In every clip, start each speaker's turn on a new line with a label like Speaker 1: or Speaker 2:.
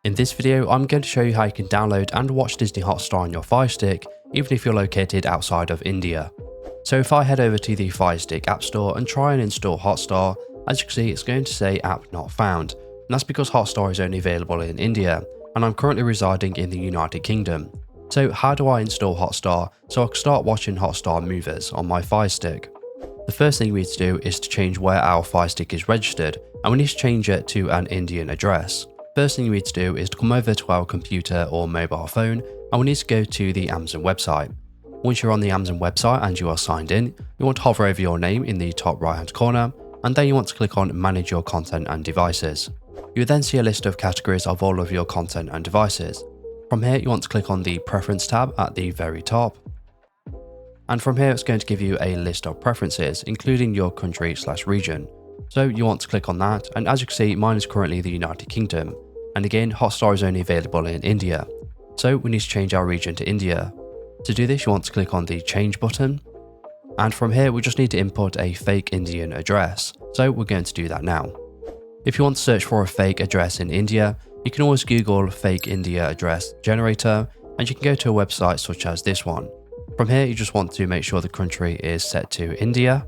Speaker 1: In this video, I'm going to show you how you can download and watch Disney Hotstar on your Firestick, even if you're located outside of India. So if I head over to the Firestick App Store and try and install Hotstar, as you can see it's going to say app not found, and that's because Hotstar is only available in India, and I'm currently residing in the United Kingdom. So how do I install Hotstar so I can start watching Hotstar movies on my Firestick? The first thing we need to do is to change where our Firestick is registered, and we need to change it to an Indian address. First thing we need to do is to come over to our computer or mobile phone, and we need to go to the Amazon website. Once you're on the Amazon website and you are signed in, you want to hover over your name in the top right hand corner, and then you want to click on Manage Your Content and Devices. You will then see a list of categories of all of your content and devices. From here you want to click on the Preference tab at the very top. And from here it's going to give you a list of preferences, including your country/region. So you want to click on that, and as you can see mine is currently the United Kingdom. And again, Hotstar is only available in India. So we need to change our region to India. To do this, you want to click on the change button. And from here, we just need to input a fake Indian address. So we're going to do that now. If you want to search for a fake address in India, you can always Google fake India address generator, and you can go to a website such as this one. From here, you just want to make sure the country is set to India.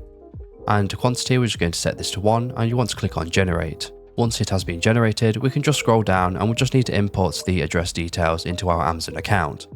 Speaker 1: And quantity, we're just going to set this to 1, and you want to click on generate. Once it has been generated, we can just scroll down and we just need to import the address details into our Amazon account.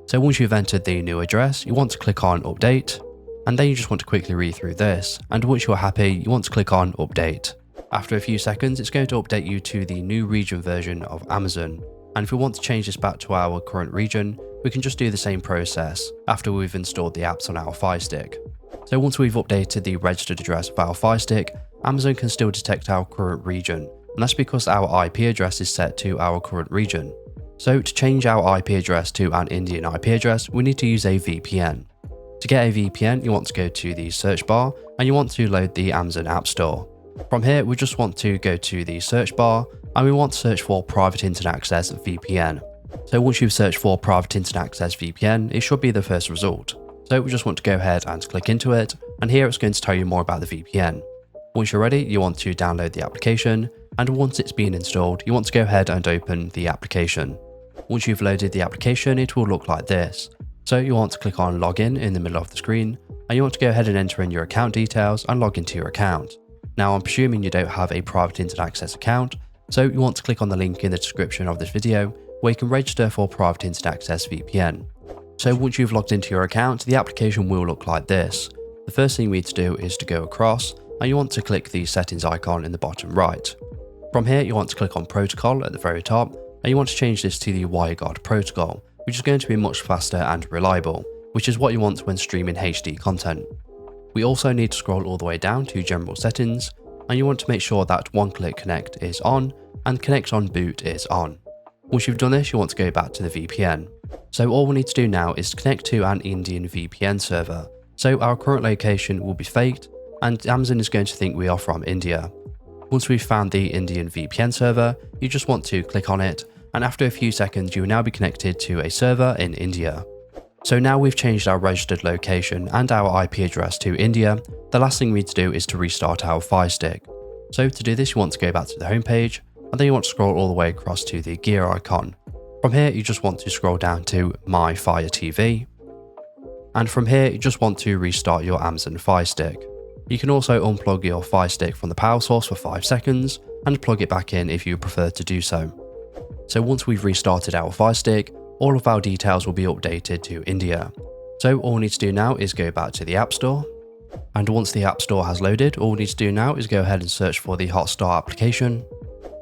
Speaker 1: So once you've entered the new address, you want to click on update, and then you just want to quickly read through this, and once you're happy, you want to click on update. After a few seconds, it's going to update you to the new region version of Amazon, and if we want to change this back to our current region, we can just do the same process after we've installed the apps on our Firestick. So once we've updated the registered address of our Firestick, Amazon can still detect our current region, and that's because our IP address is set to our current region. So to change our IP address to an Indian IP address, we need to use a VPN. To get a VPN, you want to go to the search bar and you want to load the Amazon App Store. From here, we just want to go to the search bar and we want to search for Private Internet Access VPN. So once you've searched for Private Internet Access VPN, it should be the first result. So we just want to go ahead and click into it, and here it's going to tell you more about the VPN. Once you're ready, you want to download the application, and once it's been installed, you want to go ahead and open the application. Once you've loaded the application, it will look like this. So you want to click on login in the middle of the screen, and you want to go ahead and enter in your account details and log into your account. Now I'm presuming you don't have a private internet access account, so you want to click on the link in the description of this video where you can register for Private Internet Access VPN. So once you've logged into your account, the application will look like this. The first thing we need to do is to go across, and you want to click the settings icon in the bottom right. From here you want to click on protocol at the very top, and you want to change this to the WireGuard protocol, which is going to be much faster and reliable, which is what you want when streaming HD content. We also need to scroll all the way down to general settings, and you want to make sure that one-click connect is on and connect on boot is on. Once you've done this, you want to go back to the VPN. So all we need to do now is to connect to an Indian VPN server. So our current location will be faked, and Amazon is going to think we are from India. Once we've found the Indian VPN server, you just want to click on it, and after a few seconds you will now be connected to a server in India. So now we've changed our registered location and our IP address to India, the last thing we need to do is to restart our Firestick. So to do this, you want to go back to the home page, and then you want to scroll all the way across to the gear icon. From here you just want to scroll down to My Fire TV, and from here you just want to restart your Amazon Firestick. You can also unplug your Firestick from the power source for 5 seconds and plug it back in if you prefer to do so. So once we've restarted our Firestick, all of our details will be updated to India. So all we need to do now is go back to the App Store, and once the App Store has loaded, all we need to do now is go ahead and search for the Hotstar application.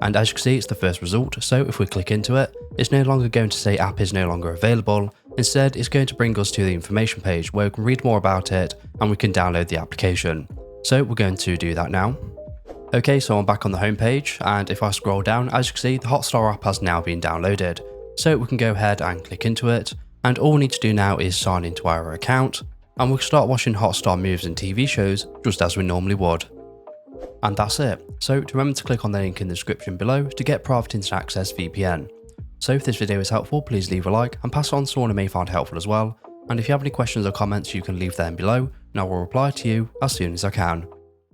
Speaker 1: And as you can see, it's the first result, so if we click into it, it's no longer going to say app is no longer available. Instead, it's going to bring us to the information page where we can read more about it and we can download the application. So we're going to do that now. Okay, so I'm back on the home page, and if I scroll down, as you can see, the Hotstar app has now been downloaded. So we can go ahead and click into it, and all we need to do now is sign into our account, and we'll start watching Hotstar movies and TV shows just as we normally would. And that's it. So remember to click on the link in the description below to get Private Internet Access VPN. So if this video is helpful, please leave a like and pass it on to someone who may find helpful as well. And if you have any questions or comments, you can leave them below and I will reply to you as soon as I can.